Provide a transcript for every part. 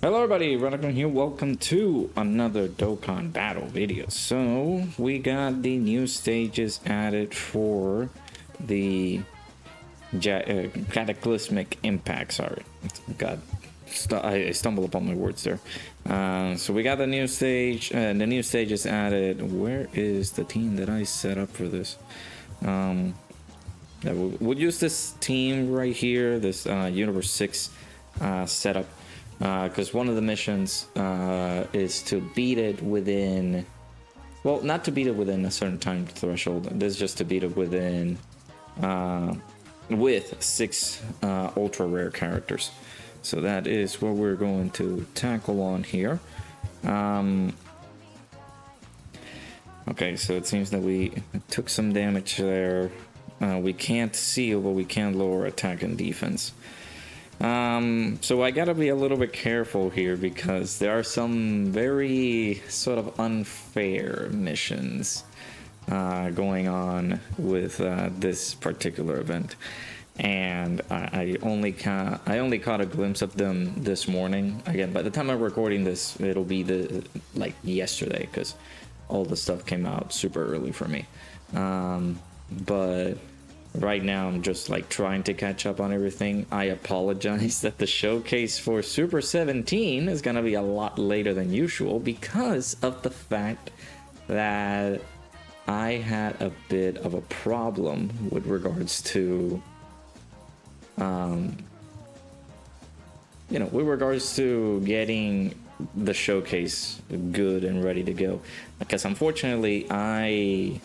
Hello everybody, Dokkan here. Welcome to another Dokkan battle video. So, we got the new stages added for the Cataclysmic Impact. Sorry. God, I stumbled upon my words there. So we got the new stage, the new stage is added. Where is the team that I set up for this? Yeah, we'll use this team right here, this Universe 6 setup. Because one of the missions is to beat it within, well, not to beat it within a certain time threshold. This is just to beat it within, with 6 ultra rare characters. So that is what we're going to tackle on here. Okay, so it seems that we took some damage there. We can't seal, but we can lower attack and defense. So I gotta be a little bit careful here because there are some very sort of unfair missions going on with this particular event, and I only caught a glimpse of them this morning. Again, by the time I'm recording this, it'll be like yesterday because all the stuff came out super early for me. But right now I'm just like trying to catch up on everything. I apologize that the showcase for Super 17 is gonna be a lot later than usual because of the fact that I had a bit of a problem with regards to with regards to getting the showcase good and ready to go, because unfortunately I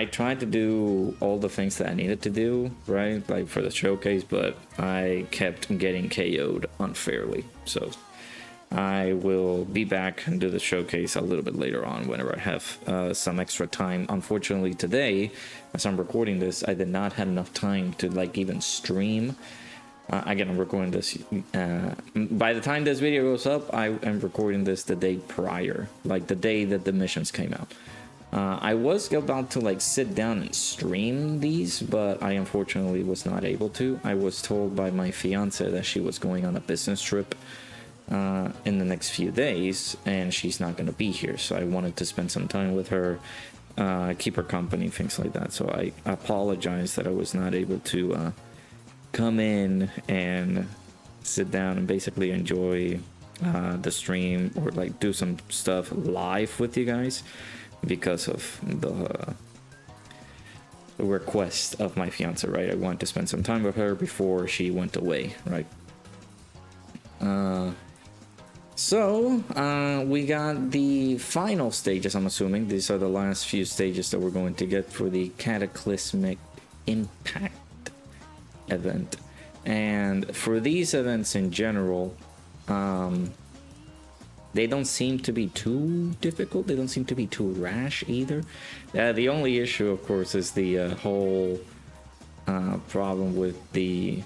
tried to do all the things that I needed to do, right? Like for the showcase, but I kept getting KO'd unfairly. So I will be back and do the showcase a little bit later on whenever I have some extra time. Unfortunately today, as I'm recording this, I did not have enough time to like even stream. Again, I'm recording this, by the time this video goes up, I am recording this the day prior, like the day that the missions came out. I was about to like sit down and stream these, but I unfortunately was not able to. I was told by my fiance that she was going on a business trip in the next few days, and she's not going to be here. So I wanted to spend some time with her, keep her company, things like that. So I apologize that I was not able to come in and sit down and basically enjoy the stream or like do some stuff live with you guys, because of the request of my fiance, right? I wanted to spend some time with her before she went away, right? So we got the final stages. I'm assuming these are the last few stages that we're going to get for the Cataclysmic Impact event. And for these events in general, they don't seem to be too difficult. They don't seem to be too rash either. The only issue, of course, is the whole problem with the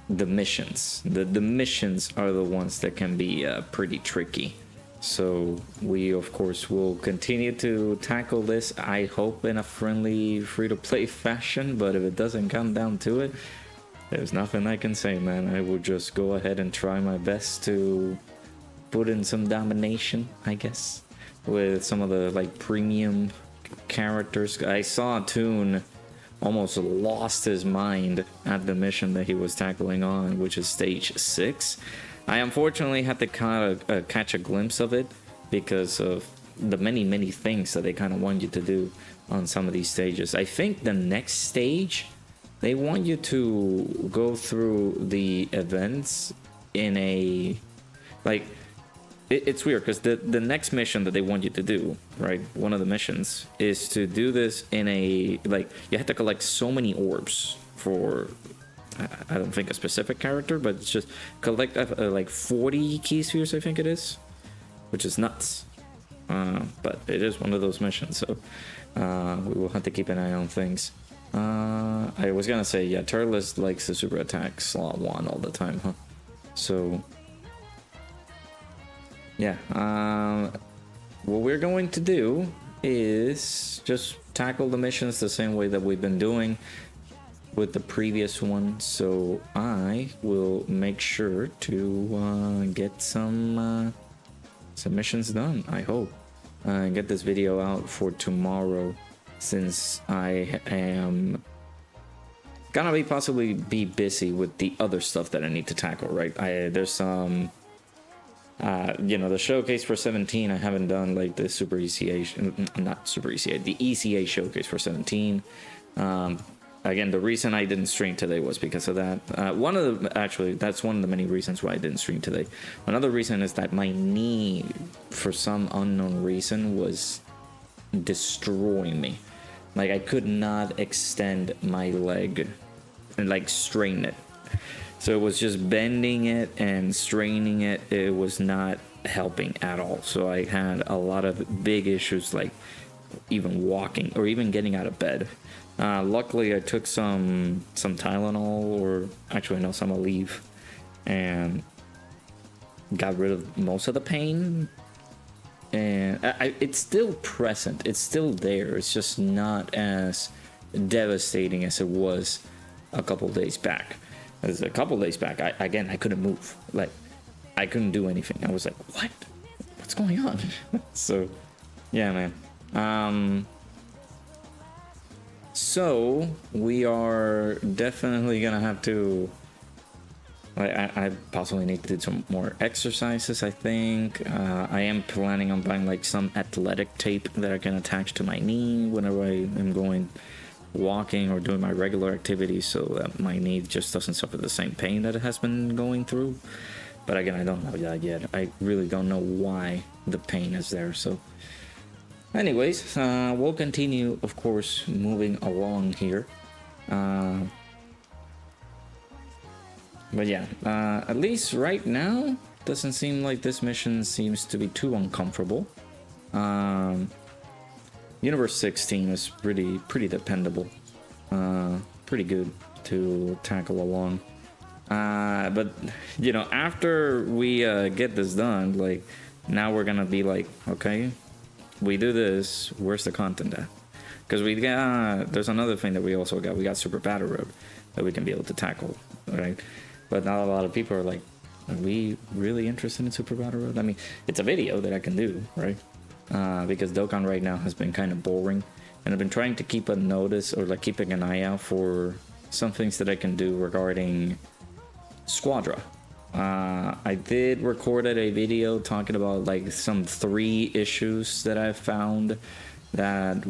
missions. The missions are the ones that can be pretty tricky. So we, of course, will continue to tackle this, I hope, in a friendly, free-to-play fashion. But if it doesn't come down to it, there's nothing I can say, man. I will just go ahead and try my best to put in some domination, I guess, with some of the like premium characters. I saw Toon almost lost his mind at the mission that he was tackling on, which is stage 6. I unfortunately had to kind of catch a glimpse of it because of the many things that they kind of want you to do on some of these stages. I think the next stage, they want you to go through the events in a, like, it's weird because the next mission that they want you to do, right, one of the missions is to do this in a, like, you have to collect so many orbs for, I don't think a specific character, but it's just collect like 40 key spheres, I think it is, which is nuts. But it is one of those missions, so we will have to keep an eye on things. I was gonna say, yeah, Turles likes the super attack slot 1 all the time, huh? So, yeah, what we're going to do is just tackle the missions the same way that we've been doing. with the previous one, so I will make sure to get some submissions done, I hope. Get this video out for tomorrow, since I am gonna be possibly be busy with the other stuff that I need to tackle, right? There's some you know, the showcase for 17. I haven't done like the Super ECA, not Super ECA, the ECA showcase for 17. Again, the reason I didn't stream today was because of that. Actually, that's one of the many reasons why I didn't stream today. Another reason is that my knee, for some unknown reason, was destroying me. Like, I could not extend my leg and like strain it. So it was just bending it and straining it. It was not helping at all. So I had a lot of big issues, like even walking or even getting out of bed. Luckily, I took some Tylenol, or actually no, some Aleve, and got rid of most of the pain. And it's still present. It's still there. It's just not as devastating as it was a couple days back. As a couple days back, I couldn't move. Like, I couldn't do anything. I was like, what? What's going on? So, yeah, man. So we are definitely gonna have to. I possibly need to do some more exercises. I think I am planning on buying like some athletic tape that I can attach to my knee whenever I am going walking or doing my regular activities, so that my knee just doesn't suffer the same pain that it has been going through. But again, I don't know that yet. I really don't know why the pain is there. So anyways, we'll continue, of course, moving along here. But yeah, at least right now, doesn't seem like this mission seems to be too uncomfortable. Universe 16 is pretty dependable. Pretty good to tackle along. But, you know, after we get this done, like, now we're gonna be like, okay, we do this, where's the content at? Because we got, there's another thing that we also got. We got Super Battle Road that we can be able to tackle, right? But not a lot of people are like, are we really interested in Super Battle Road? I mean, it's a video that I can do, right? Because Dokkan right now has been kind of boring, and I've been trying to keep a notice, or like keeping an eye out for some things that I can do regarding Squadra. I did record a video talking about like some 3 issues that I found that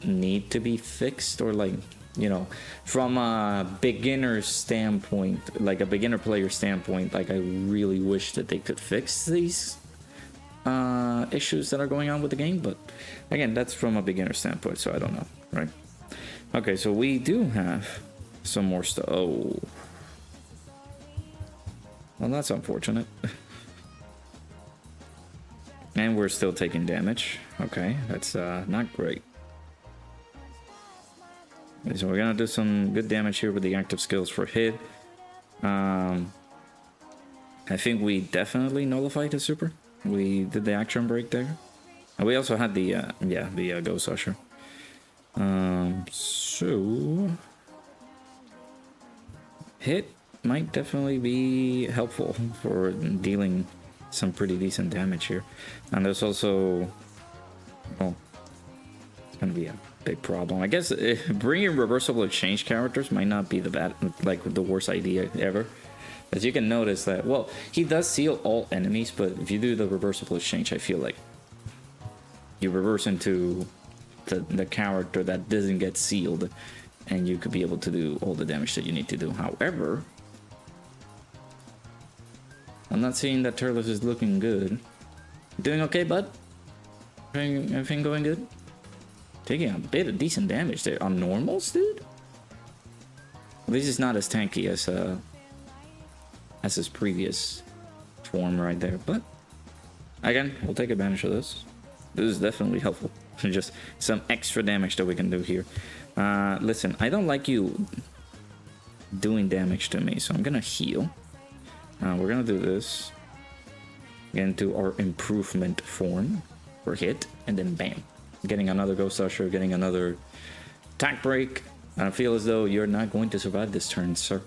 need to be fixed, or like, you know, from a beginner standpoint, like a beginner player standpoint, like I really wish that they could fix these issues that are going on with the game. But again, that's from a beginner standpoint, so I don't know, right? Okay, so we do have some more stuff. Oh, well, that's unfortunate. And we're still taking damage. Okay, that's not great. Okay, so we're gonna do some good damage here with the active skills for hit. I think we definitely nullified his super. We did the action break there. And we also had the Ghost Usher. So hit might definitely be helpful for dealing some pretty decent damage here. And there's also, well, it's gonna be a big problem. I guess bringing reversible exchange characters might not be the worst idea ever. As you can notice that, well, he does seal all enemies, but if you do the reversible exchange, I feel like you reverse into the character that doesn't get sealed, and you could be able to do all the damage that you need to do. However, I'm not seeing that Turles is looking good. Doing okay, bud? Everything going good? Taking a bit of decent damage there on normals, dude. Well, this is not as tanky as his previous form right there, but again, we'll take advantage of this. This is definitely helpful. Just some extra damage that we can do here. Listen, I don't like you doing damage to me, so I'm gonna heal. We're gonna do this. Get into our improvement form. We're hit, and then bam. Getting another Ghost Usher, getting another attack break. I feel as though you're not going to survive this turn, sir.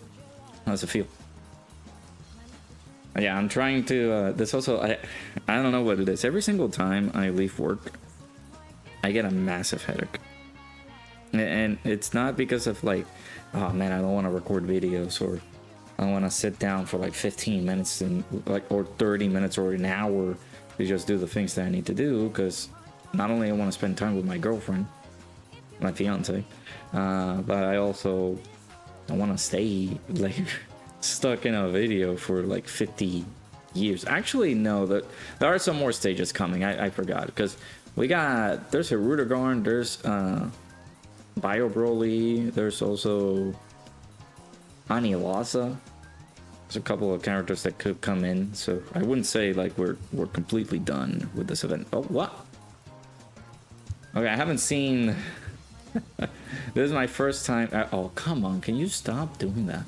How's it feel? Yeah, I'm trying to, this also, I don't know what it is. Every single time I leave work, I get a massive headache. And it's not because of like, oh man, I don't want to record videos, or I don't want to sit down for like 15 minutes and like, or 30 minutes or an hour to just do the things that I need to do. Because not only I want to spend time with my girlfriend, my fiance, but I also want to stay like stuck in a video for like 50 years. Actually, no, there are some more stages coming. I forgot, because there's a Rudergarn, there's Bio Broly, there's also Anilasa. There's a couple of characters that could come in, so I wouldn't say like we're completely done with this event. Oh, what? Okay, I haven't seen. This is my first time. Oh, come on! Can you stop doing that?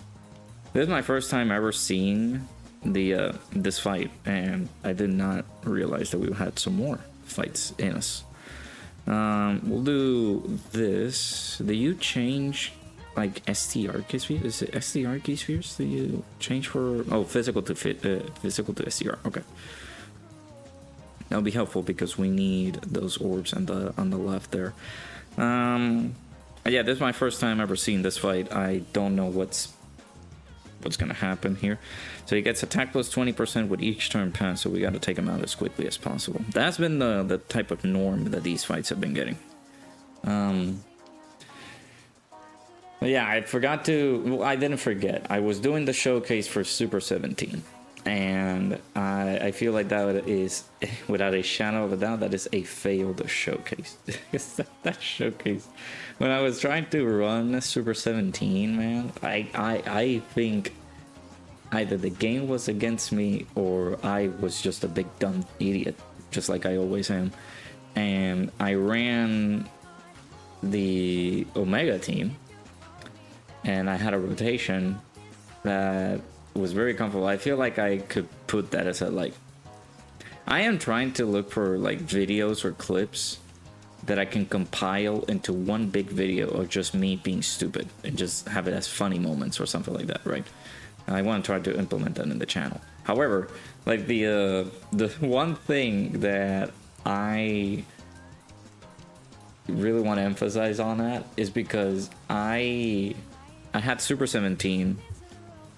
This is my first time ever seeing the this fight, and I did not realize that we had some more fights in us. We'll do this. Do you change like STR key spheres? Is it STR key spheres? Do you change for physical to STR? Okay, that'll be helpful because we need those orbs on the left there. Yeah, this is my first time ever seeing this fight. I don't know what's gonna happen here. So he gets attack plus 20% with each turn pass, so we got to take him out as quickly as possible. That's been the type of norm that these fights have been getting. But yeah, I forgot to. Well, I didn't forget. I was doing the showcase for Super 17, and I feel like that is, without a shadow of a doubt, that is a failed showcase. that showcase, when I was trying to run Super 17, man, I think either the game was against me or I was just a big dumb idiot, just like I always am. And I ran the Omega team, and I had a rotation that was very comfortable. I feel like I could put that as a like. I am trying to look for like videos or clips that I can compile into one big video of just me being stupid and just have it as funny moments or something like that, right? I want to try to implement that in the channel. However, like the one thing that I really want to emphasize on that is because I had Super 17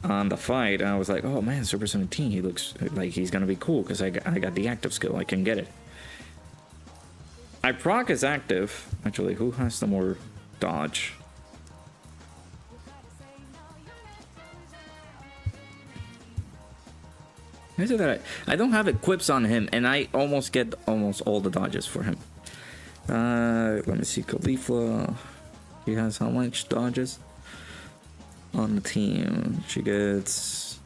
on the fight, and I was like, oh man, Super 17, he looks like he's gonna be cool because I got the active skill, I can get it. I proc is active. Actually, who has the more dodge? Is it that I don't have equips on him, and I almost get almost all the dodges for him. Let me see, Khalifa. He has how much dodges on the team? She has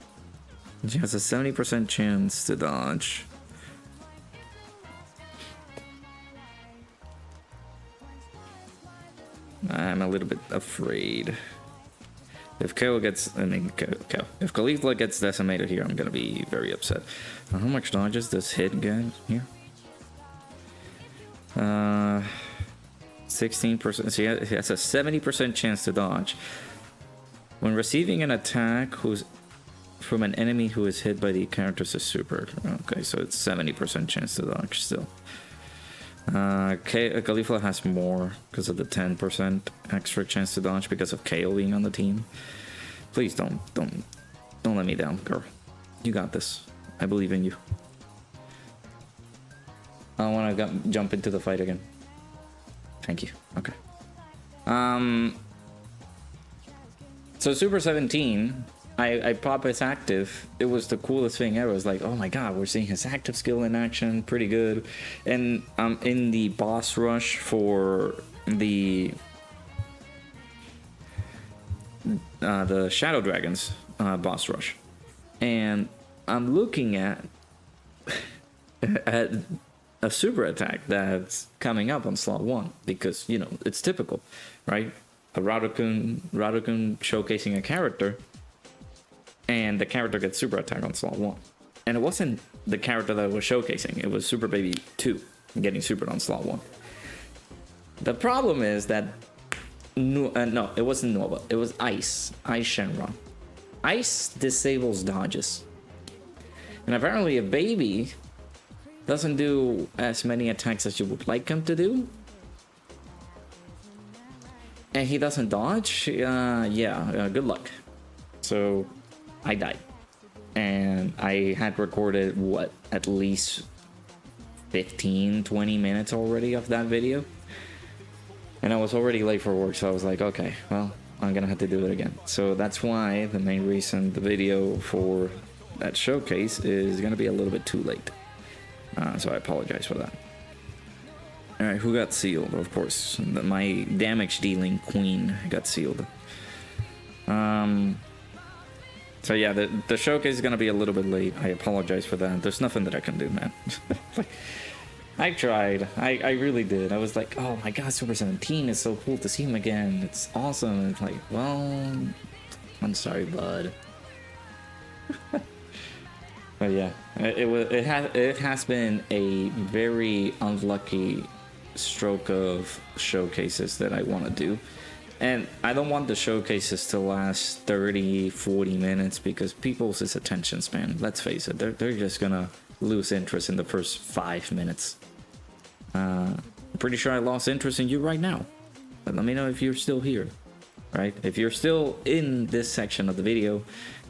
a 70% chance to dodge. I'm a little bit afraid. If KO gets, if Khalifa gets decimated here, I'm gonna be very upset. How much dodges does hit get here? 16%. So he has a 70% chance to dodge. When receiving an attack who's from an enemy who is hit by the character's super. Okay, so it's 70% chance to dodge still. Khalifa has more because of the 10% extra chance to dodge because of KO being on the team. Please don't let me down, girl. You got this. I believe in you. I want to jump into the fight again. Thank you. Okay. So Super 17, I pop his active. It was the coolest thing ever. It was like, oh my god, we're seeing his active skill in action. Pretty good. And I'm in the boss rush for the Shadow Dragons boss rush. And I'm looking at a super attack that's coming up on slot 1 because, you know, it's typical, right? A Radokun showcasing a character, and the character gets super attack on slot 1. And it wasn't the character that was showcasing, it was Super Baby 2 getting super on slot 1. The problem is that No, it wasn't Nova. It was Ice. Ice Shenron. Ice disables dodges. And apparently a baby doesn't do as many attacks as you would like him to do. And he doesn't dodge. Good luck. So I died. And I had recorded, what, at least 15-20 minutes already of that video. And I was already late for work, so I was like, okay, well, I'm gonna have to do it again. So that's why the main reason the video for that showcase is gonna be a little bit too late. So I apologize for that. Alright, who got sealed? Of course, my damage dealing queen got sealed. So yeah, the showcase is gonna be a little bit late. I apologize for that. There's nothing that I can do, man. I tried. I really did. I was like, oh my god, Super 17 is so cool to see him again. It's awesome. And it's like, well, I'm sorry, bud. But yeah, it has been a very unlucky stroke of showcases that I want to do. And I don't want the showcases to last 30-40 minutes because people's attention span, let's face it, they're just gonna lose interest in the first 5 minutes. I'm pretty sure I lost interest in you right now, but let me know if you're still here, right? If you're still in this section of the video,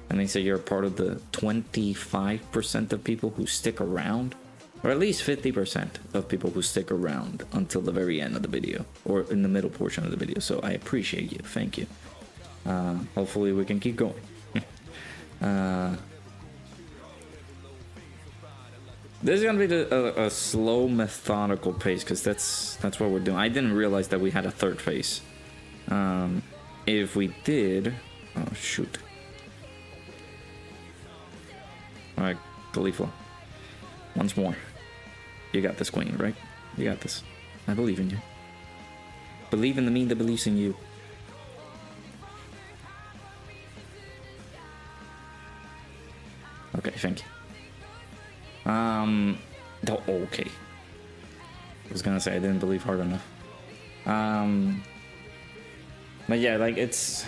that means that you're part of the 25% of people who stick around, or at least 50% of people who stick around until the very end of the video, or in the middle portion of the video. So I appreciate you. Thank you. Hopefully we can keep going. This is gonna be a slow, methodical pace because that's what we're doing. I didn't realize that we had a third phase. If we did, oh shoot! All right, Khalifa, once more. You got this, queen, right? You got this. I believe in you. Believe in the me that believes in you. Okay, thank you. Okay. I was gonna say I didn't believe hard enough. But yeah, like it's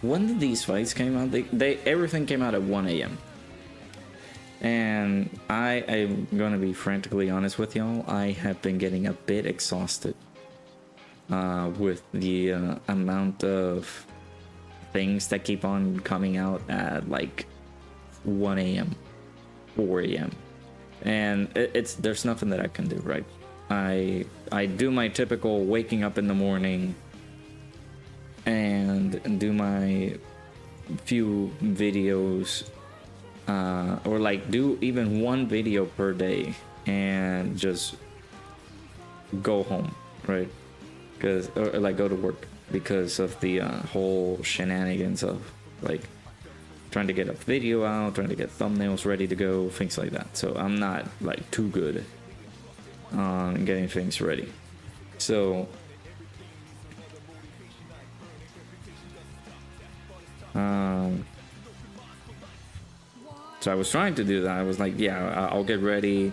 when did these fights came out? They everything came out at 1 a.m. And I'm gonna be frantically honest with y'all. I have been getting a bit exhausted with the amount of things that keep on coming out at like 1 a.m. 4 a.m. and there's nothing that I can do, right? I do my typical waking up in the morning and do my few videos, or like do even one video per day and just go home, right? Because or like go to work because of the whole shenanigans of like trying to get a video out, trying to get thumbnails ready to go, things like that. So I'm not like too good on getting things ready. So I was trying to do that. I was like, yeah, I'll get ready.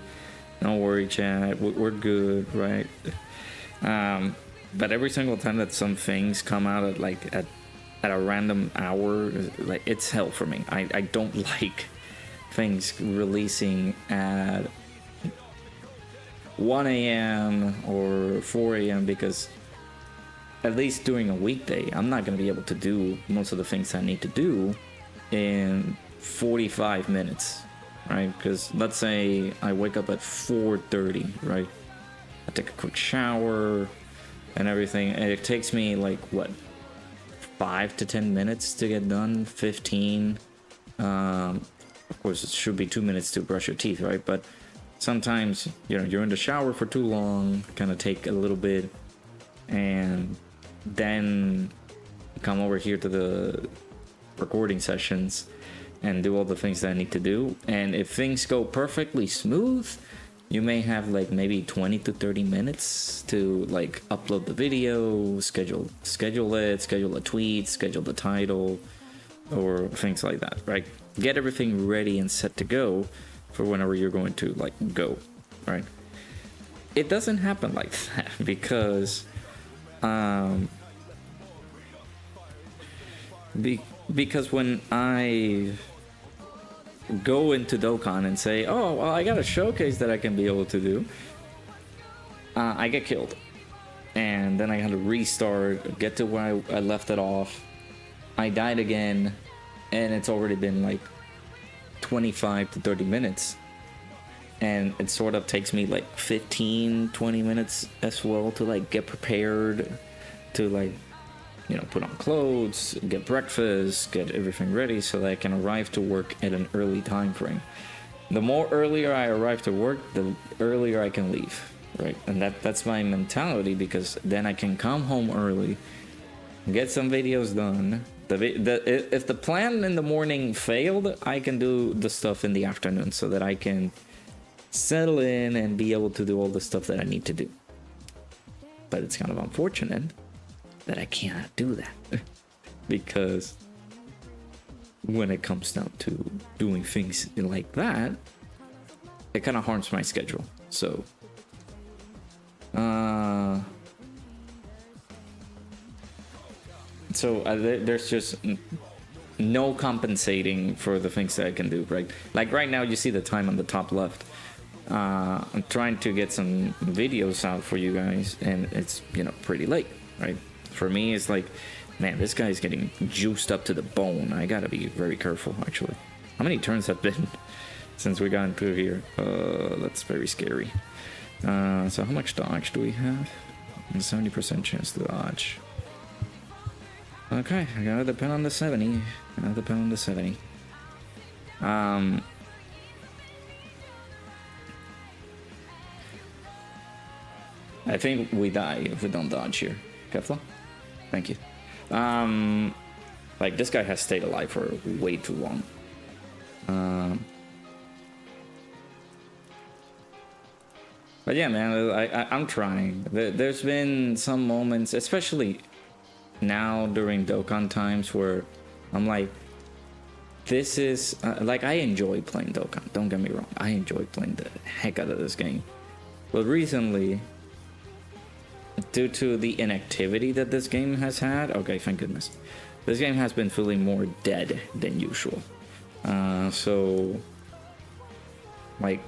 Don't worry, chat. We're good, right? But every single time that some things come out at a random hour, like it's hell for me. I don't like things releasing at 1 a.m. or 4 a.m. because at least during a weekday, I'm not going to be able to do most of the things I need to do in 45 minutes, right? Because let's say I wake up at 4:30, right? I take a quick shower and everything, and it takes me like what, 5 to 10 minutes to get done, 15. Of course, it should be 2 minutes to brush your teeth, right? But sometimes, you know, you're in the shower for too long, kind of take a little bit, and then come over here to the recording sessions and do all the things that I need to do. And if things go perfectly smooth, you may have like maybe 20 to 30 minutes to like upload the video, schedule it, schedule a tweet, schedule the title, or things like that, right? Get everything ready and set to go for whenever you're going to like go, right? It doesn't happen like that because Because when I go into Dokkan and say, oh, well, I got a showcase that I can be able to do, I get killed. And then I had to restart, get to where I left it off. I died again, and it's already been like 25 to 30 minutes. And it sort of takes me like 15, 20 minutes as well to like get prepared, to like, you know, put on clothes, get breakfast, get everything ready so that I can arrive to work at an early time frame. The more earlier I arrive to work, the earlier I can leave, right? And that's my mentality, because then I can come home early, get some videos done. If the plan in the morning failed, I can do the stuff in the afternoon so that I can settle in and be able to do all the stuff that I need to do. But it's kind of unfortunate that I cannot do that because when it comes down to doing things like that, it kind of harms my schedule. So there's just no compensating for the things that I can do, right? Like right now, you see the time on the top left. I'm trying to get some videos out for you guys, and it's, you know, pretty late, right? For me, it's like, man, this guy's getting juiced up to the bone. I gotta be very careful, actually. How many turns have been since we got into here? That's very scary. So how much dodge do we have? 70% chance to dodge. Okay, I gotta depend on the 70. I think we die if we don't dodge here. Kefla? Thank you. Like, this guy has stayed alive for way too long. But yeah, man, I'm trying. There's been some moments, especially now during Dokkan times, where I'm like, this is like, I enjoy playing Dokkan, don't get me wrong, I enjoy playing the heck out of this game, but recently, due to the inactivity that this game has had, okay, thank goodness, this game has been feeling more dead than usual. So like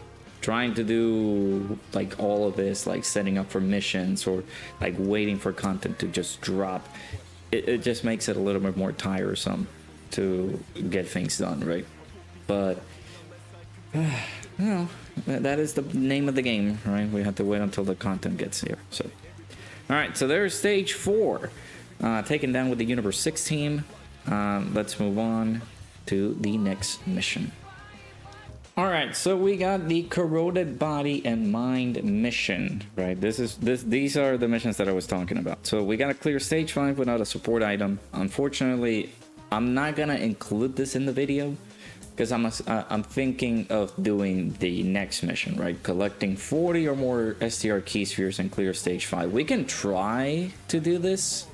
trying to do like all of this, like setting up for missions or like waiting for content to just drop, it just makes it a little bit more tiresome to get things done, right? But you know, that is the name of the game, right? We have to wait until the content gets here. So all right, so there's stage 4, taken down with the Universe 6 team. Let's move on to the next mission. All right, so we got the Corroded Body and Mind mission, right? These are the missions that I was talking about. So we got to clear stage 5 without a support item. Unfortunately, I'm not gonna include this in the video because I'm thinking of doing the next mission, right? Collecting 40 or more STR key spheres and clear stage 5. We can try to do this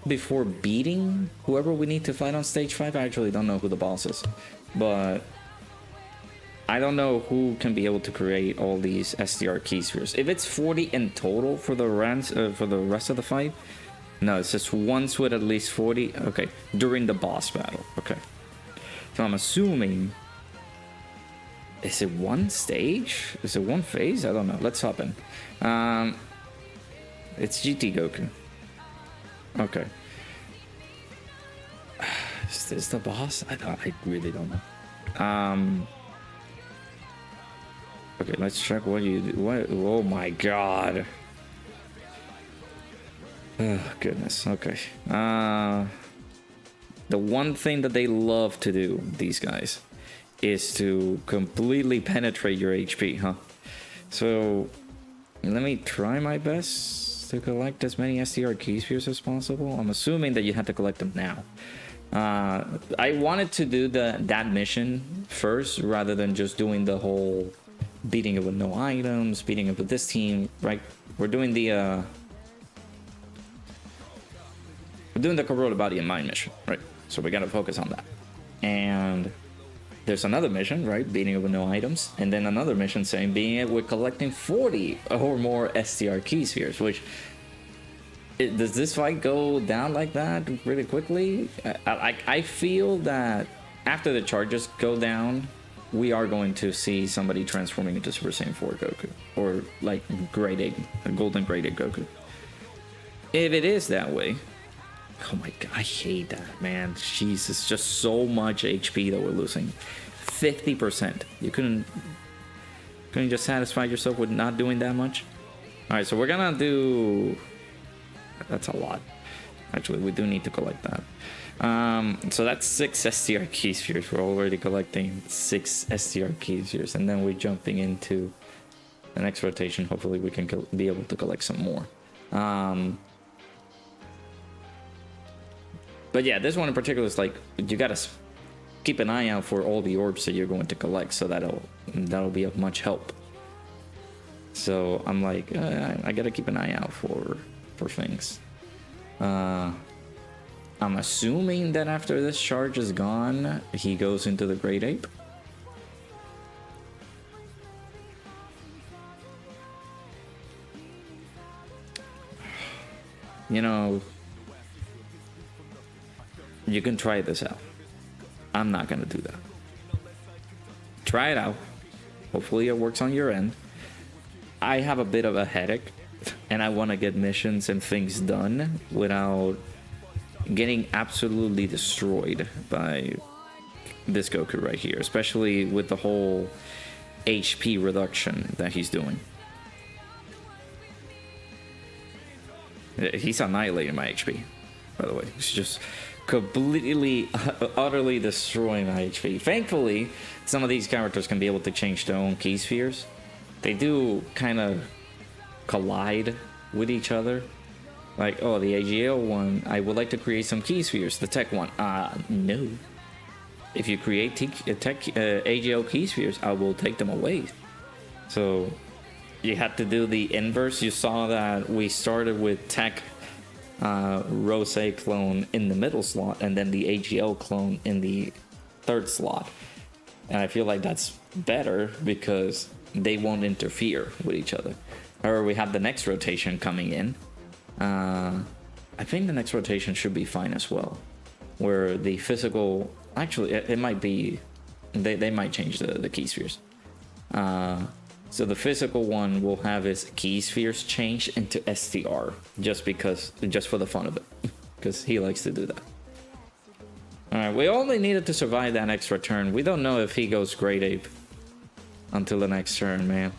before beating whoever we need to fight on stage 5. I actually don't know who the boss is, but I don't know who can be able to create all these STR key spheres. If it's 40 in total for the rest of the fight, no, it's just once with at least 40. Okay, during the boss battle. Okay, so I'm assuming, is it one stage? Is it one phase? I don't know. Let's hop in. It's GT Goku. Okay. Is this the boss? I really don't know. Okay, let's check what you do. What? Oh my god. Oh goodness. Okay. The one thing that they love to do, these guys, is to completely penetrate your HP, huh? So let me try my best to collect as many STR key spheres as possible. I'm assuming that you have to collect them now. I wanted to do that mission first rather than just doing the whole beating it with no items, beating it with this team, right? We're doing the Corroded Body and Mind mission, right? So we gotta focus on that. And there's another mission, right? Beating it with no items. And then another mission saying beating it with collecting 40 or more STR key spheres, which Does this fight go down like that really quickly? I feel that after the charges go down, we are going to see somebody transforming into Super Saiyan 4 Goku, or like Grade 8, a Golden Grade 8 Goku. If it is that way, oh my god, I hate that, man. Jesus, just so much HP that we're losing. 50%. You couldn't just satisfy yourself with not doing that much? Alright, so we're gonna do... That's a lot. Actually, we do need to collect that. So that's 6 STR key spheres. We're already collecting 6 STR key spheres, and then we're jumping into the next rotation. Hopefully we can be able to collect some more. But yeah, this one in particular is like, you gotta keep an eye out for all the orbs that you're going to collect, so that'll be of much help. So I'm like, I gotta keep an eye out for things. I'm assuming that after this charge is gone, he goes into the Great Ape. You know, you can try this out. I'm not gonna do that. Try it out. Hopefully it works on your end. I have a bit of a headache, and I want to get missions and things done without getting absolutely destroyed by this Goku right here, especially with the whole HP reduction that he's doing. He's annihilating my HP, by the way. He's just completely, utterly destroying my HP. Thankfully, some of these characters can be able to change their own key spheres. They do kind of collide with each other. Like, oh, the AGL one, I would like to create some key spheres. The tech one, no. If you create AGL key spheres, I will take them away. So you had to do the inverse. You saw that we started with tech Rose clone in the middle slot, and then the AGL clone in the third slot. And I feel like that's better because they won't interfere with each other. Or we have the next rotation coming in. I think the next rotation should be fine as well, where the physical, actually it might be, they might change the key spheres. So the physical one will have its key spheres changed into STR, just for the fun of it, because he likes to do that. Alright, we only needed to survive that extra turn. We don't know if he goes Great Ape until the next turn, man.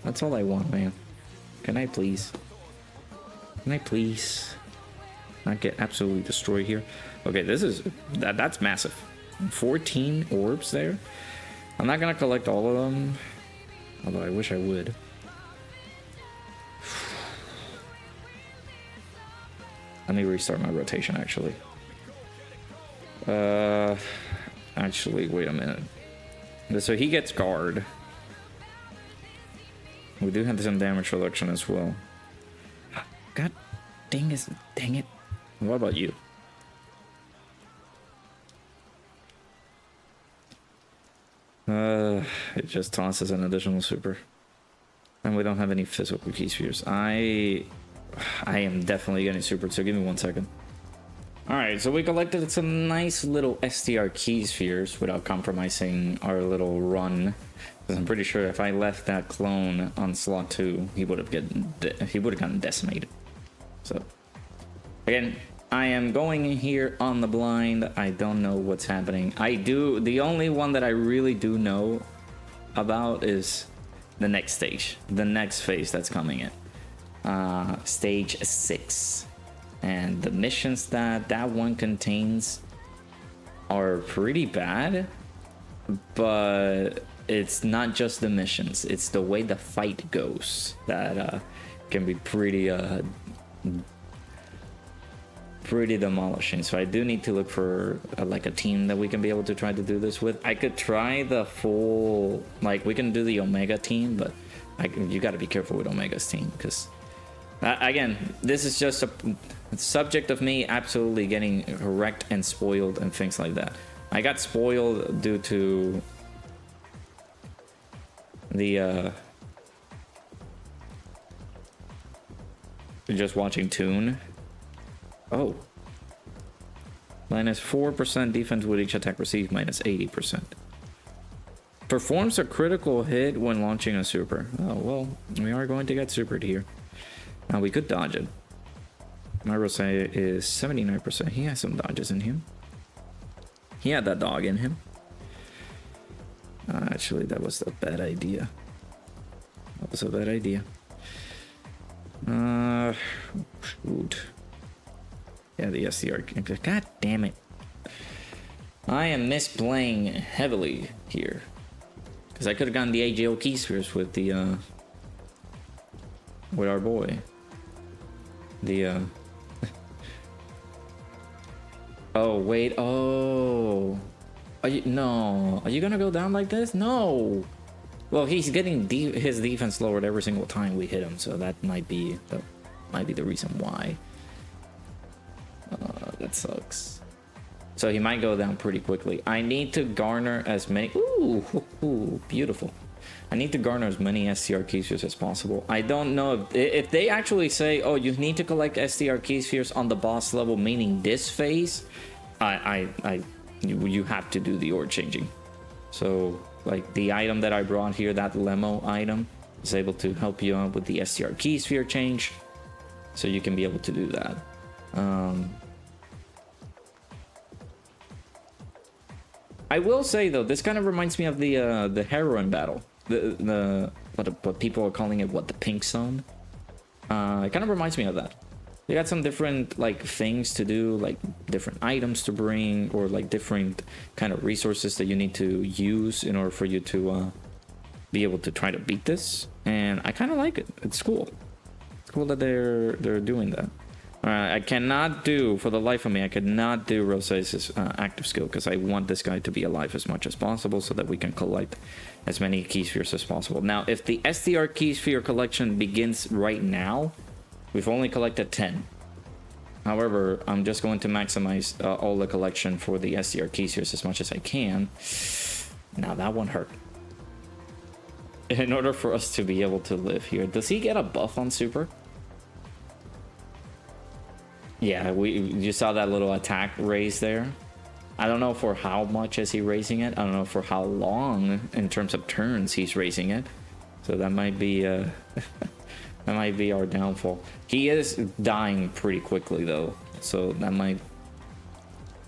That's all I want, man. Can I please not get absolutely destroyed here? Okay, that's massive. 14 orbs there. I'm not gonna collect all of them, although I wish I would. Let me restart my rotation, actually. Actually, wait a minute. So he gets guard. We do have some damage reduction as well. God dang it. What about you? It just tosses an additional super. And we don't have any physical key spheres. I am definitely getting super, so give me 1 second. Alright, so we collected some nice little STR key spheres without compromising our little run. Because I'm pretty sure if I left that clone on slot 2, he would have gotten decimated. So, again, I am going in here on the blind. I don't know what's happening. The only one that I really do know about is the next stage, the next phase that's coming in. Stage 6. And the missions that one contains are pretty bad, but it's not just the missions, it's the way the fight goes that can be pretty demolishing. So I do need to look for like a team that we can be able to try to do this with. I could try the full, like we can do the Omega team, but you got to be careful with Omega's team, because again, this is just a subject of me absolutely getting wrecked and spoiled and things like that. I got spoiled due to The just watching Toon. Oh. Minus 4% defense with each attack received, minus 80%. Performs a critical hit when launching a super. Oh, well, we are going to get supered here. Now, we could dodge it. My Rosé is 79%. He has some dodges in him. He had that dog in him. Actually, that was a bad idea. That was a bad idea. Shoot. Yeah, the SDR. God damn it. I am misplaying heavily here. Because I could have gotten the AGO key spheres with the, with our boy. The, Oh, wait. Oh. Are you... No. Are you gonna go down like this? No. Well, he's getting his defense lowered every single time we hit him, so that might be the reason why. That sucks. So he might go down pretty quickly. I need to garner as many... Ooh, beautiful. I need to garner as many STR key spheres as possible. I don't know if they actually say, oh, you need to collect STR key spheres on the boss level, meaning this phase. You have to do the org changing. So, like the item that I brought here, that Lemo item, is able to help you out with the STR key sphere change. So you can be able to do that. I will say though, this kind of reminds me of the heroin battle. What people are calling it, the pink zone. It kind of reminds me of that. You got some different like things to do, like different items to bring, or like different kind of resources that you need to use in order for you to be able to try to beat this. And I kind of like it. It's cool. It's cool that they're doing that. I cannot do, for the life of me, I could not do Rosé's active skill because I want this guy to be alive as much as possible so that we can collect as many key spheres as possible. Now, if the SDR key sphere collection begins right now, we've only collected 10. However, I'm just going to maximize all the collection for the SDR key spheres as much as I can. Now, that one hurt. In order for us to be able to live here, does he get a buff on super? Yeah, you saw that little attack raise there. I don't know for how much is he raising it. I don't know for how long in terms of turns he's raising it. So that might be that might be our downfall. He is dying pretty quickly though, so that might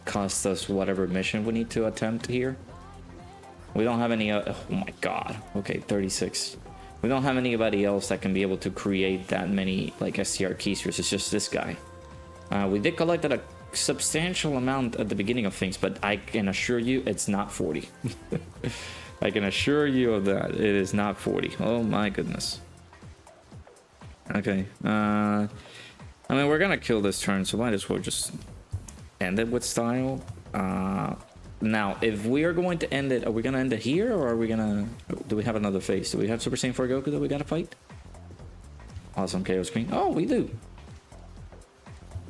cost us whatever mission we need to attempt here. We don't have any. Oh my god. Okay, 36. We don't have anybody else that can be able to create that many like STR key spheres. It's just this guy. We did collect a substantial amount at the beginning of things, but I can assure you it's not 40. I can assure you of that. It is not 40. Oh my goodness. Okay. I mean, we're gonna kill this turn, so might as well just end it with style. Now, if we are going to end it, are we gonna end it here, or are we gonna... Do we have another phase? Do we have Super Saiyan 4 Goku that we gotta fight? Awesome Chaos Queen. Oh, we do.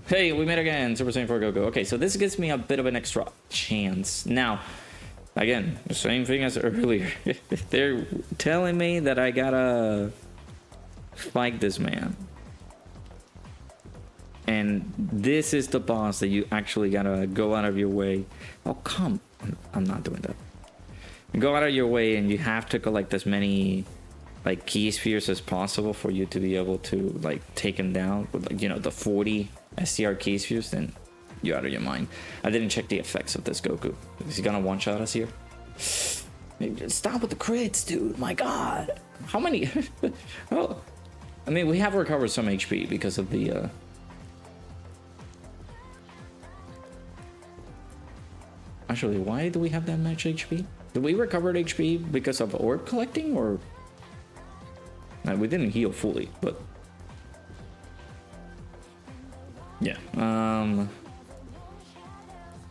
Hey, we met again, Super Saiyan 4 Goku. Okay, so this gives me a bit of an extra chance. Now, again, the same thing as earlier. They're telling me that I gotta fight this man. And this is the boss that you actually gotta go out of your way. Oh, come. I'm not doing that. Go out of your way and you have to collect as many like key spheres as possible for you to be able to like take him down with, like, you know, the 40 STR key spheres. Then you're out of your mind. I didn't check the effects of this Goku. Is he gonna one-shot us here? Stop with the crits, dude. My god. How many? Oh, I mean, we have recovered some HP because of the actually, why do we have that much HP? Did we recover HP because of orb collecting, or we didn't heal fully, but yeah. And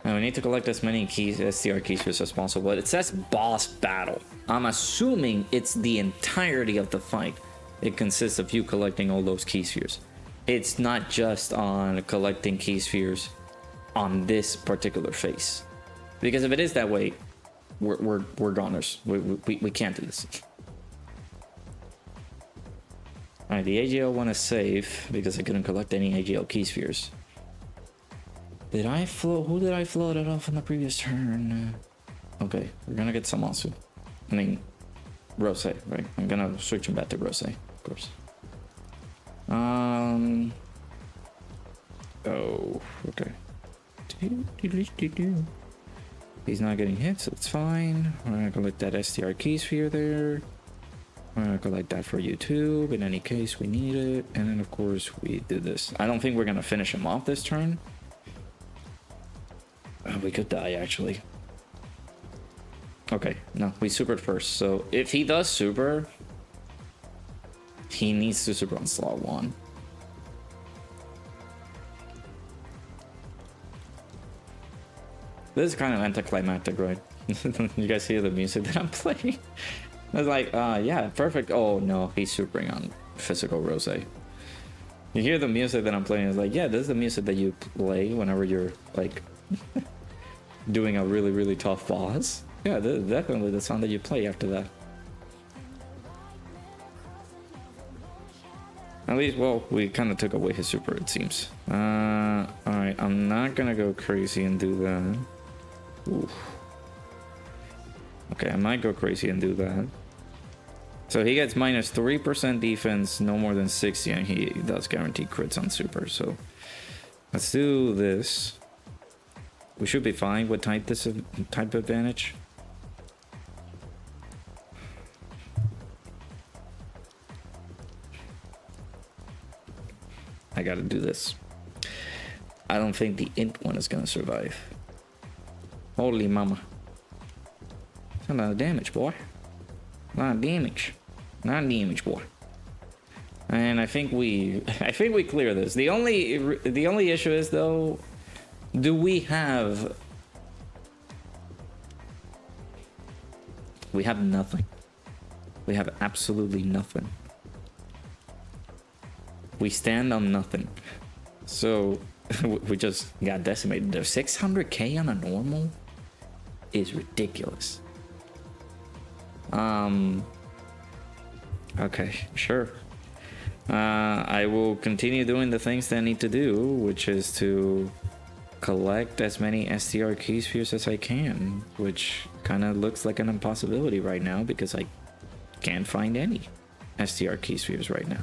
we need to collect as many STR key spheres as possible. But it says boss battle. I'm assuming it's the entirety of the fight. It consists of you collecting all those key spheres. It's not just on collecting key spheres on this particular phase. Because if it is that way, we're goners. We can't do this. Alright, the AGL one is safe because I couldn't collect any AGL key spheres. Did I float? Who did I float it off in the previous turn? Okay, we're gonna get Samasu. I mean, Rose, right? I'm gonna switch him back to Rose, of course. Oh, okay. He's not getting hit, so it's fine. We're gonna collect that STR key sphere there. We're gonna collect that for you too, but in any case, we need it. And then, of course, we do this. I don't think we're gonna finish him off this turn. We could die, actually. Okay, no, we supered first. So if he does super, he needs to super on slot 1. This is kind of anticlimactic, right? You guys hear the music that I'm playing? I was like, yeah, perfect. Oh no, he's supering on physical Rose. You hear the music that I'm playing, it's like, yeah, this is the music that you play whenever you're like doing a really, really tough boss. Yeah, this is definitely the song that you play after that. At least, well, we kind of took away his super, it seems. Alright, I'm not gonna go crazy and do that. Oof. Okay, I might go crazy and do that. So he gets minus 3% defense, no more than 60, and he does guarantee crits on super. So let's do this. We should be fine with type advantage. I gotta do this. I don't think the int one is gonna survive. Holy mama. That's a lot of damage, boy. A lot of damage. A lot of damage, boy. And I think we clear this. The only issue is though, do we have nothing. We have absolutely nothing. We stand on nothing. So we just got decimated. The 600k on a normal is ridiculous. Okay, sure. I will continue doing the things that I need to do, which is to collect as many STR key spheres as I can, which kind of looks like an impossibility right now because I can't find any STR key spheres right now.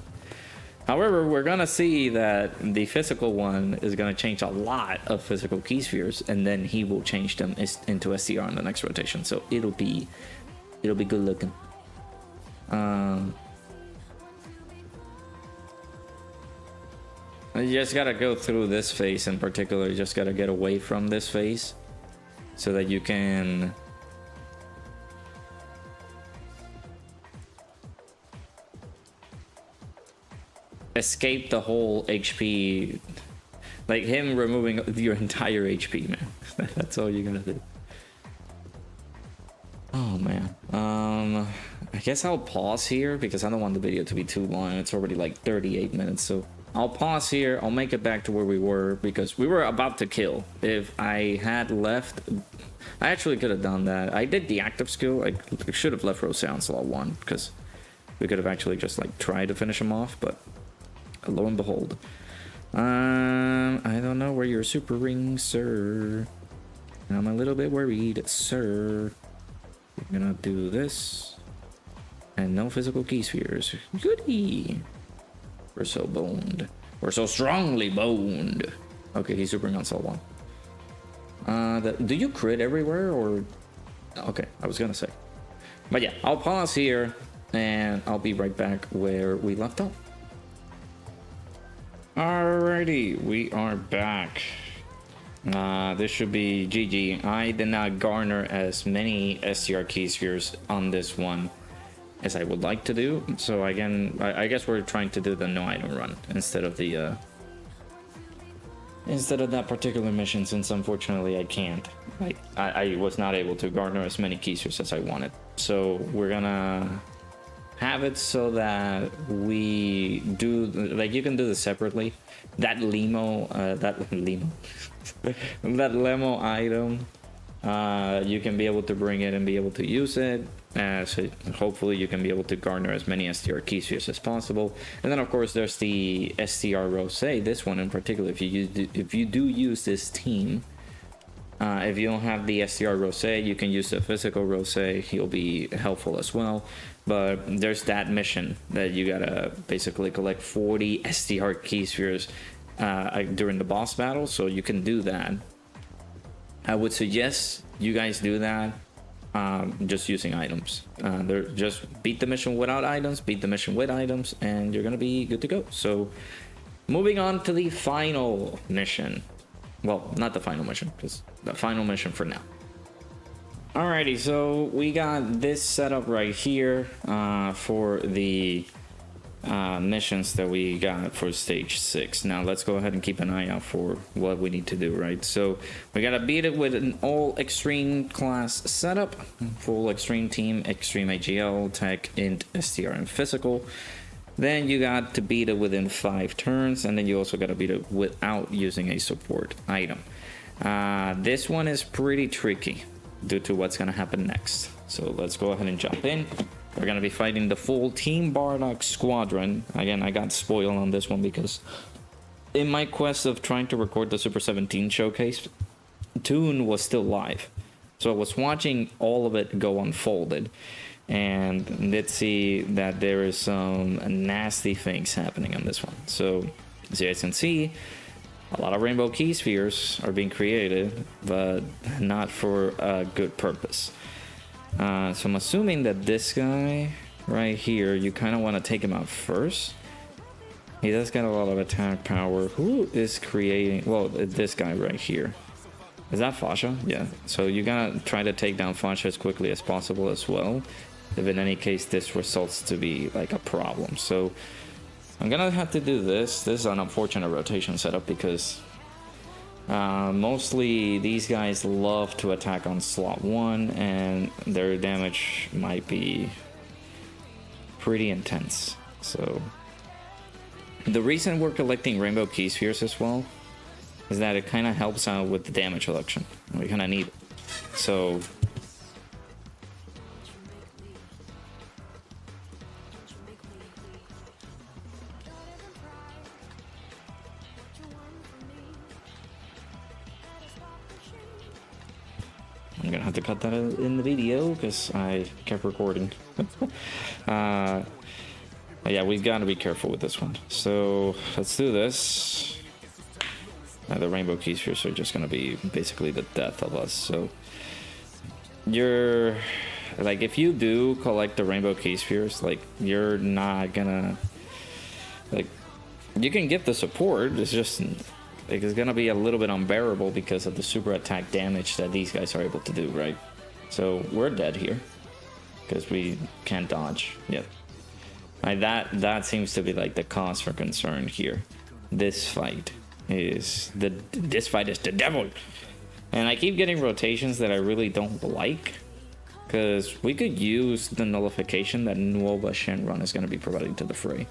However, we're gonna see that the physical one is gonna change a lot of physical key spheres, and then he will change them into STR in the next rotation. So it'll be good looking. You just gotta go through this phase in particular. You just gotta get away from this phase so that you can escape the whole HP, like him removing your entire HP, man. That's all you gotta do. Oh man. I guess I'll pause here because I don't want the video to be too long. It's already like 38 minutes, so I'll pause here. I'll make it back to where we were because we were about to kill. If I had left, I actually could have done that. I did the active skill. I should have left Rose on slot 1 because we could have actually just like tried to finish him off, but lo and behold. I don't know where your super ring, sir. I'm a little bit worried, sir. We're gonna do this. And no physical key spheres. Goody. We're so boned. We're so strongly boned. Okay, he's supering on slot 1. Do you crit everywhere or? Okay, I was gonna say. But yeah, I'll pause here and I'll be right back where we left off. Alrighty, we are back. This should be GG. I did not garner as many STR key spheres on this one as I would like to do. So again, I guess we're trying to do the no item run instead of the instead of that particular mission, since unfortunately I can't. I was not able to garner as many key spheres as I wanted. So we're gonna have it so that we do, like, you can do this separately. That limo, that lemo item you can be able to bring it and be able to use it. So hopefully you can be able to garner as many STR key spheres as possible. And then of course there's the STR Rosé. This one in particular, if you do use this team, if you don't have the STR Rosé, you can use the physical Rosé. He'll be helpful as well. But there's that mission that you gotta basically collect 40 STR key spheres during the boss battle, so you can do that. I would suggest you guys do that just using items. Just beat the mission without items, beat the mission with items, and you're gonna be good to go. So moving on to the final mission. Well, not the final mission, just the final mission for now. Alrighty, so we got this setup right here for the missions that we got for stage 6. Now let's go ahead and keep an eye out for what we need to do, right? So we gotta beat it with an all extreme class setup, full extreme team, extreme AGL, tech, int, STR, and physical. Then you got to beat it within 5 turns, and then you also got to beat it without using a support item. This one is pretty tricky due to what's going to happen next. So let's go ahead and jump in. We're going to be fighting the full Team Bardock squadron. Again, I got spoiled on this one because in my quest of trying to record the Super 17 showcase, Toon was still live. So I was watching all of it go unfolded. And let's see that there is some nasty things happening on this one. So as you guys can see, a lot of rainbow key spheres are being created, but not for a good purpose. So I'm assuming that this guy right here, you kind of want to take him out first. He does got a lot of attack power. Who is creating? Well, this guy right here. Is that Fasha? Yeah. So you gotta try to take down Fasha as quickly as possible as well. If in any case this results to be like a problem. So I'm gonna have to do this. This is an unfortunate rotation setup because mostly these guys love to attack on slot 1 and their damage might be pretty intense. So the reason we're collecting rainbow key spheres as well is that it kind of helps out with the damage reduction. We kind of need it. So I'm gonna have to cut that in the video because I kept recording. Yeah, we've got to be careful with this one. So let's do this. The rainbow key spheres are just gonna be basically the death of us. So you're like, if you do collect the rainbow key spheres, like you're not gonna like, you can get the support. It's just like, it's gonna be a little bit unbearable because of the super attack damage that these guys are able to do, right? So we're dead here because we can't dodge. Yep. Like that seems to be like the cause for concern here. This fight is the devil, and I keep getting rotations that I really don't like because we could use the nullification that Nuova Shenron is going to be providing to the fray.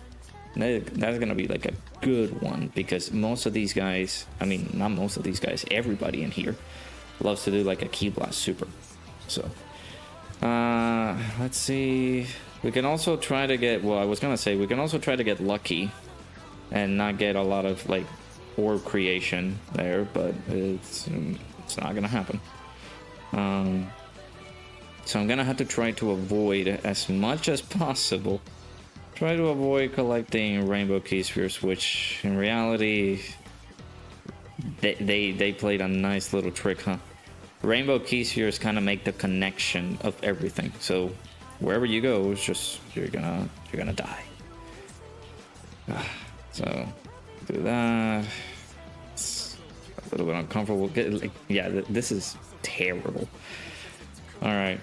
That's going to be like a good one because most of these guys, I mean, not most of these guys, everybody in here loves to do like a Ki Blast super. So let's see. We can also try to get, well, I was gonna say we can also try to get lucky and not get a lot of like orb creation there, but it's not gonna happen. So I'm gonna have to try to avoid as much as possible. Try to avoid collecting rainbow key spheres, which in reality they played a nice little trick, huh? Rainbow key spheres kind of make the connection of everything. So wherever you go, it's just you're gonna die. So do that. It's a little bit uncomfortable. Yeah, this is terrible. All right.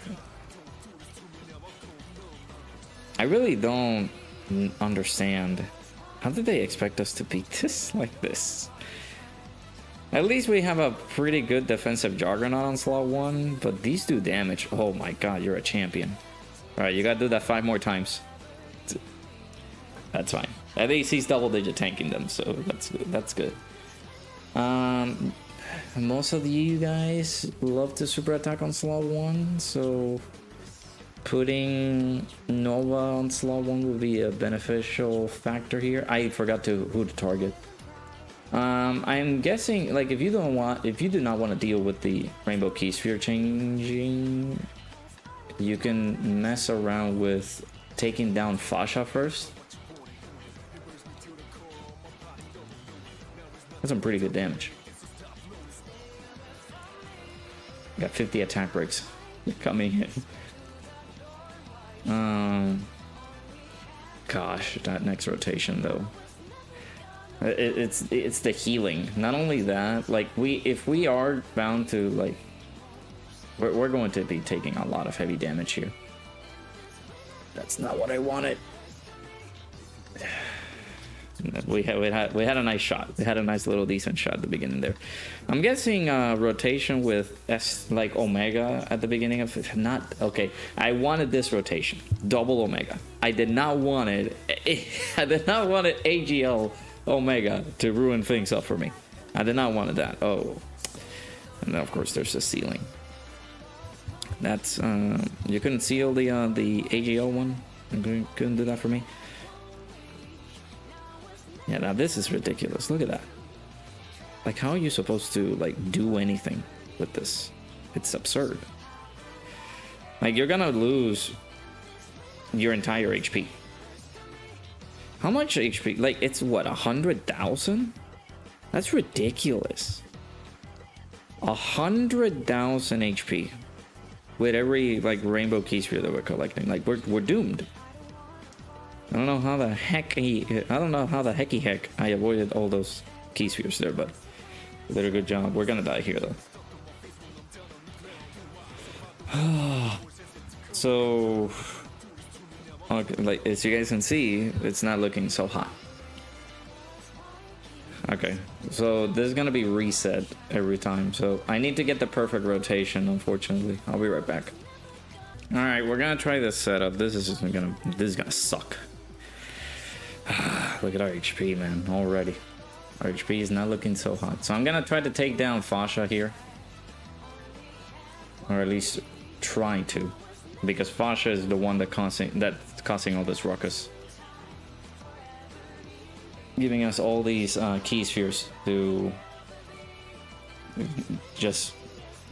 I really don't understand. How did they expect us to beat this like this? At least we have a pretty good defensive Juggernaut on slot 1, but these do damage. Oh my god, you're a champion. Alright, you gotta do that 5 more times. That's fine. At least he's double-digit tanking them, so that's good. most of you guys love to super attack on slot 1, so putting Nova on slot 1 will be a beneficial factor here. I forgot who to target. I'm guessing, like, if you do not want to deal with the Rainbow Key Sphere changing, you can mess around with taking down Fasha first. That's some pretty good damage. Got 50 attack breaks coming in. Gosh, that next rotation though. It's the healing. Not only that, like if we are bound to, like, we're going to be taking a lot of heavy damage here. That's not what I wanted. We had a nice shot. We had a nice little decent shot at the beginning there. I'm guessing rotation with like Omega at the beginning of not okay. I wanted this rotation, double Omega. I did not want it. I did not want it AGL Omega to ruin things up for me. I did not want that. Oh, and then of course there's the ceiling. That's you couldn't seal the AGL one. You couldn't do that for me. Yeah, now this is ridiculous. Look at that. Like, how are you supposed to, like, do anything with this? It's absurd. Like, you're gonna lose your entire HP. How much HP? Like, it's what, 100,000? That's ridiculous. 100,000 HP with every, like, Rainbow Key Sphere that we're collecting. Like, we're doomed. I don't know how the heck I avoided all those key spheres there, but they did a good job. We're gonna die here though. So, okay, like as you guys can see, it's not looking so hot. Okay, so this is gonna be reset every time. So I need to get the perfect rotation. Unfortunately, I'll be right back. All right, we're gonna try this setup. This is gonna suck. Look at our HP, man, already. Our HP is not looking so hot. So I'm gonna try to take down Fasha here. Or at least try to. Because Fasha is the one that's causing all this ruckus. Giving us all these key spheres to just...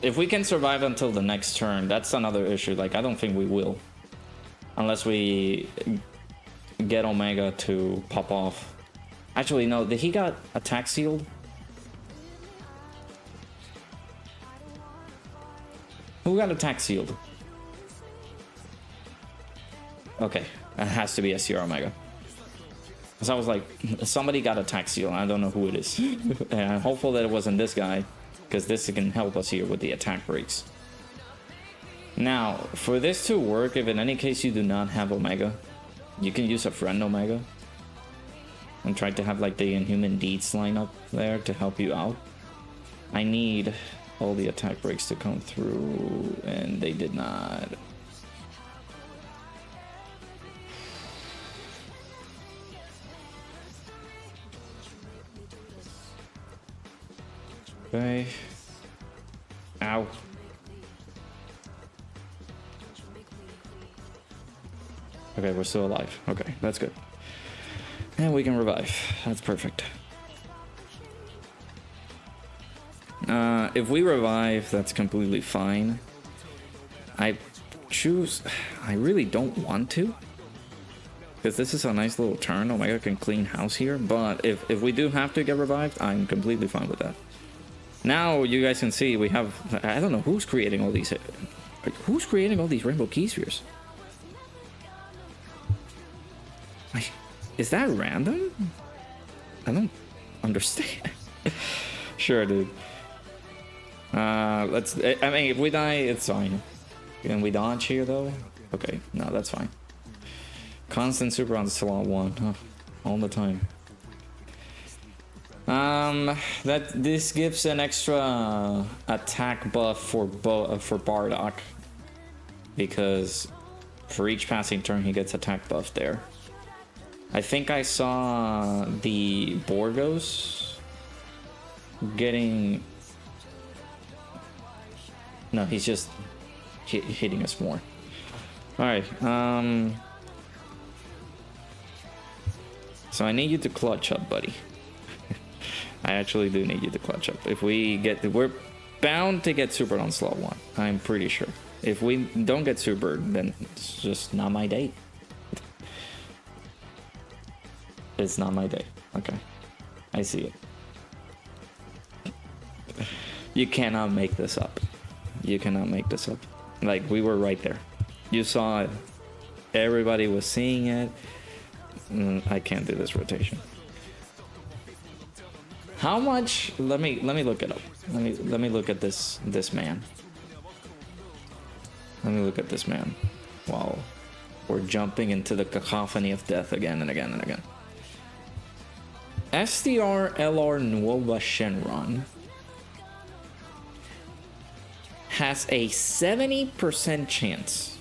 If we can survive until the next turn, that's another issue. Like, I don't think we will. Unless we get Omega to pop off. Actually, no. Did he got attack sealed? Who got attack sealed? Okay, that has to be SCR Omega. Because I was like, somebody got attack sealed. I don't know who it is. And I'm hopeful that it wasn't this guy, because this can help us here with the attack breaks. Now, for this to work, if in any case you do not have Omega, you can use a friend Omega and try to have like the Inhuman Deeds line up there to help you out. I need all the attack breaks to come through, and they did not. Okay. Ow. Okay, we're still alive. Okay, that's good. And we can revive. That's perfect. If we revive, that's completely fine. I really don't want to. Because this is a nice little turn. Omega can clean house here. But if we do have to get revived, I'm completely fine with that. Now you guys can see we have... I don't know who's creating all these... Who's creating all these Rainbow Key Spheres? Is that random? I don't understand. Sure, dude. I mean, if we die, it's fine. Can we dodge here, though? Okay, no, that's fine. Constant super on slot 1. All the time. This gives an extra attack buff for Bardock. Because for each passing turn, he gets attack buff there. I think I saw the Borgos getting No, he's just hitting us more. Alright, so I need you to clutch up, buddy. I actually do need you to clutch up. If we get... We're bound to get super on slot 1. I'm pretty sure. If we don't get super, then it's just not my day. It's not my day. Okay. I see it. You cannot make this up. You cannot make this up. Like, we were right there. You saw it. Everybody was seeing it. I can't do this rotation. How much? Let me look it up. Let me look at this man. Let me look at this man. Wow. We're jumping into the cacophony of death again and again and again. SDR LR Nuova Shenron has a 70% chance.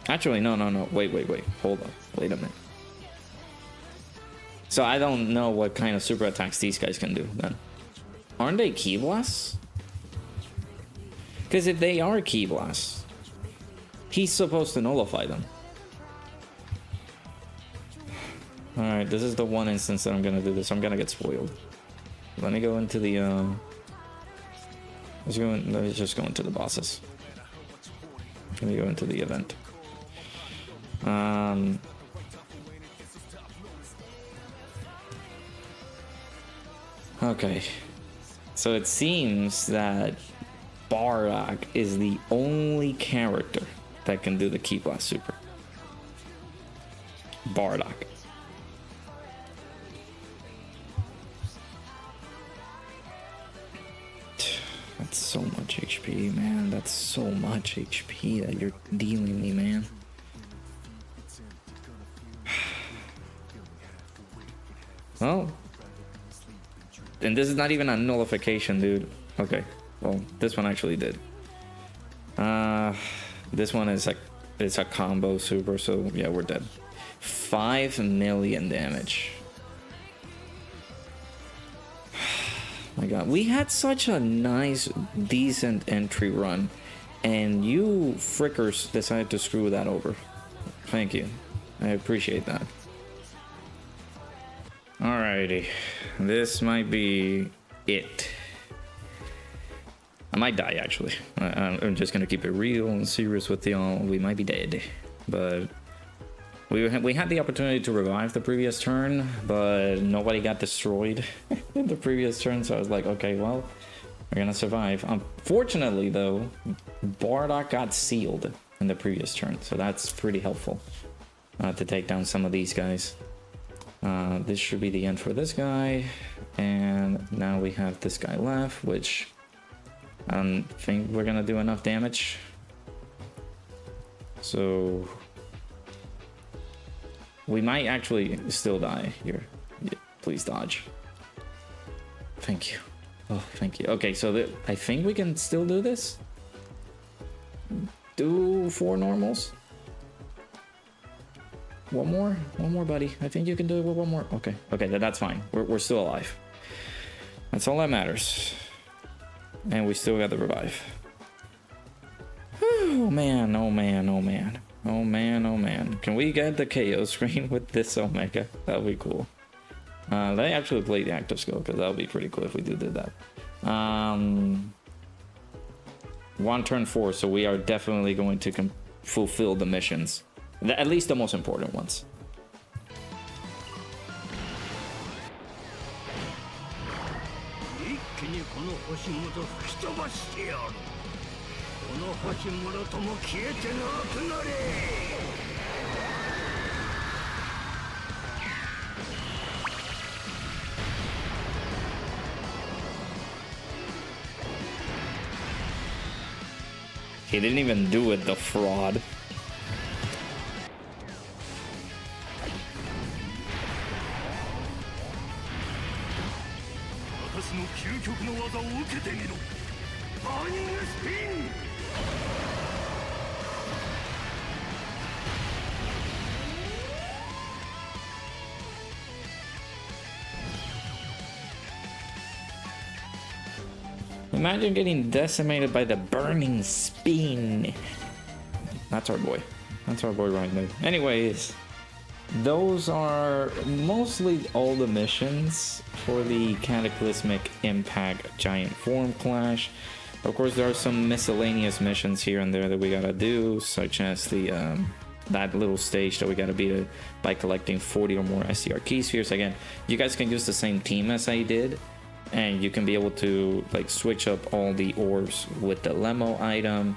Actually, no. Wait. Hold on. Wait a minute. So I don't know what kind of super attacks these guys can do then. Aren't they Ki Blasts? Because if they are Ki Blasts, he's supposed to nullify them. Alright, this is the one instance that I'm gonna do this. I'm gonna get spoiled. Let me go into the let's just go into the bosses. Let me go into the event. Okay. So it seems that Bardock is the only character that can do the Ki Blast super. Bardock. That's so much HP, man. That's so much HP that you're dealing me, man. Oh. And this is not even a nullification, dude. Okay. Well, this one actually did. This one is like, it's a combo super, so yeah, we're dead. 5 million damage. My god, we had such a nice, decent entry run, and you frickers decided to screw that over. Thank you. I appreciate that. Alrighty. This might be it. I might die, actually. I'm just gonna keep it real and serious with y'all. We might be dead. But we had the opportunity to revive the previous turn, but nobody got destroyed in the previous turn, so I was like, okay, well, we're gonna survive. Unfortunately, though, Bardock got sealed in the previous turn, so that's pretty helpful to take down some of these guys. This should be the end for this guy, and now we have this guy left, which I don't think we're gonna do enough damage. So we might actually still die here. Yeah, please dodge. Thank you. Oh, thank you. Okay, so I think we can still do this. Do 4 normals. One more, buddy. I think you can do it with 1 more. Okay, that's fine. We're still alive. That's all that matters. And we still got the revive. Oh man. Can we get the KO screen with this Omega? That would be cool. Let me actually play the active skill, because that would be pretty cool if we did that. 1 turn 4, so we are definitely going to fulfill the missions. At least the most important ones. He didn't even do it, the fraud. Imagine getting decimated by the burning spin. That's our boy. That's our boy right there. Anyways, those are mostly all the missions for the Cataclysmic Impact Giant Form Clash. Of course, there are some miscellaneous missions here and there that we gotta do, such as the that little stage that we gotta beat by collecting 40 or more SDR key spheres. Again, you guys can use the same team as I did, and you can be able to like switch up all the orbs with the Lemo item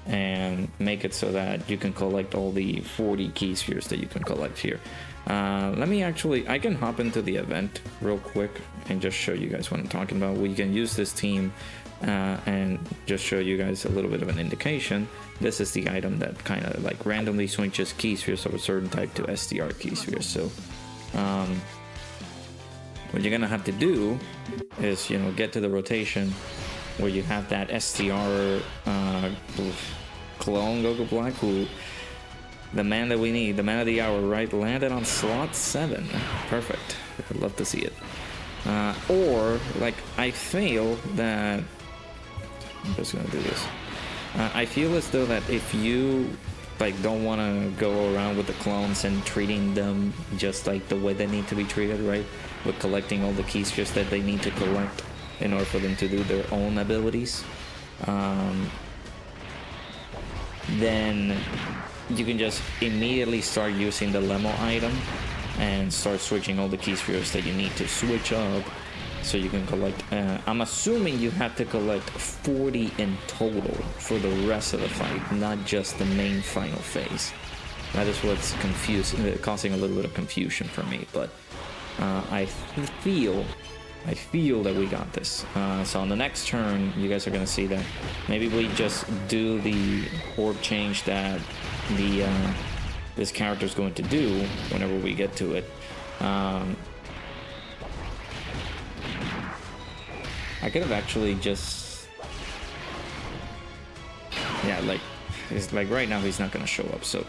and make it so that you can collect all the 40 key spheres that you can collect here. Let me actually, I can hop into the event real quick and just show you guys what I'm talking about. We can use this team and just show you guys a little bit of an indication. This is the item that kind of like randomly switches key spheres of a certain type to SDR key spheres. So what you're gonna have to do is, you know, get to the rotation where you have that SDR clone Goku Black, who the man that we need, the man of the hour, right? Landed on slot 7. Perfect. I'd love to see it. Or like I feel that I'm just gonna do this. I feel as though that if you like don't want to go around with the clones and treating them just like the way they need to be treated, right? With collecting all the key spheres that they need to collect in order for them to do their own abilities, then you can just immediately start using the Lemo item and start switching all the key spheres that you need to switch up so you can collect. I'm assuming you have to collect 40 in total for the rest of the fight, not just the main final phase. That is what's causing a little bit of confusion for me, but I feel that we got this. So on the next turn, you guys are gonna see that maybe we just do the orb change that the this character is going to do whenever we get to it. I could have actually just, yeah, like it's like right now he's not gonna show up, so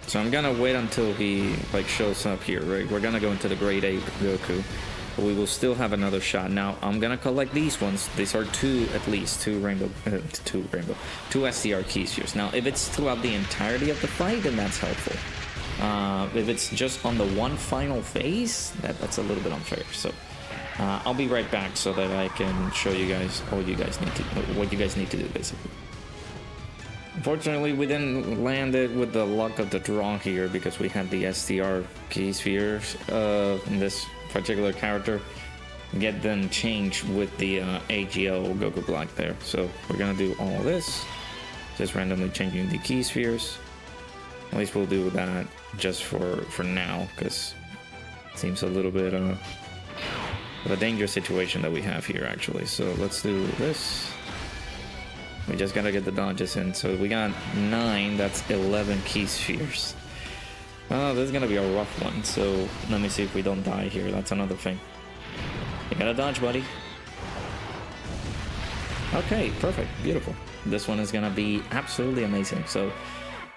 so I'm gonna wait until he like shows up here, right? We're gonna go into the Grade 8 Goku, but we will still have another shot. Now I'm gonna collect these ones. These are two SDR key spheres. Now if it's throughout the entirety of the fight, then that's helpful. If it's just on the one final phase, that's a little bit unfair. So I'll be right back so that I can show you guys what you guys need to do basically. Unfortunately, we didn't land it with the luck of the draw here because we had the SDR key spheres in this particular character. Get them changed with the AGL Goku Black there. So we're gonna do all this, just randomly changing the key spheres. At least we'll do that just for now, because it seems a little bit of a dangerous situation that we have here actually. So let's do this. We just gotta get the dodges in. So we got 9, that's 11 key spheres. Oh, this is gonna be a rough one. So let me see if we don't die here. That's another thing. You gotta dodge, buddy. Okay, perfect, beautiful. This one is gonna be absolutely amazing. So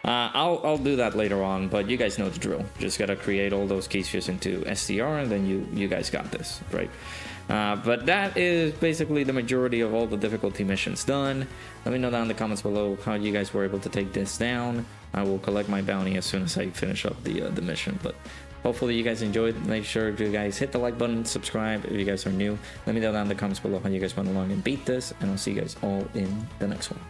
I'll do that later on, but you guys know the drill. Just gotta create all those key spheres into SDR, and then you guys got this, right? But that is basically the majority of all the difficulty missions done. Let me know down in the comments below how you guys were able to take this down. I will collect my bounty as soon as I finish up the mission, but hopefully you guys enjoyed. Make sure you guys hit the like button, subscribe if you guys are new. Let me know down in the comments below how you guys went along and beat this, and I'll see you guys all in the next one.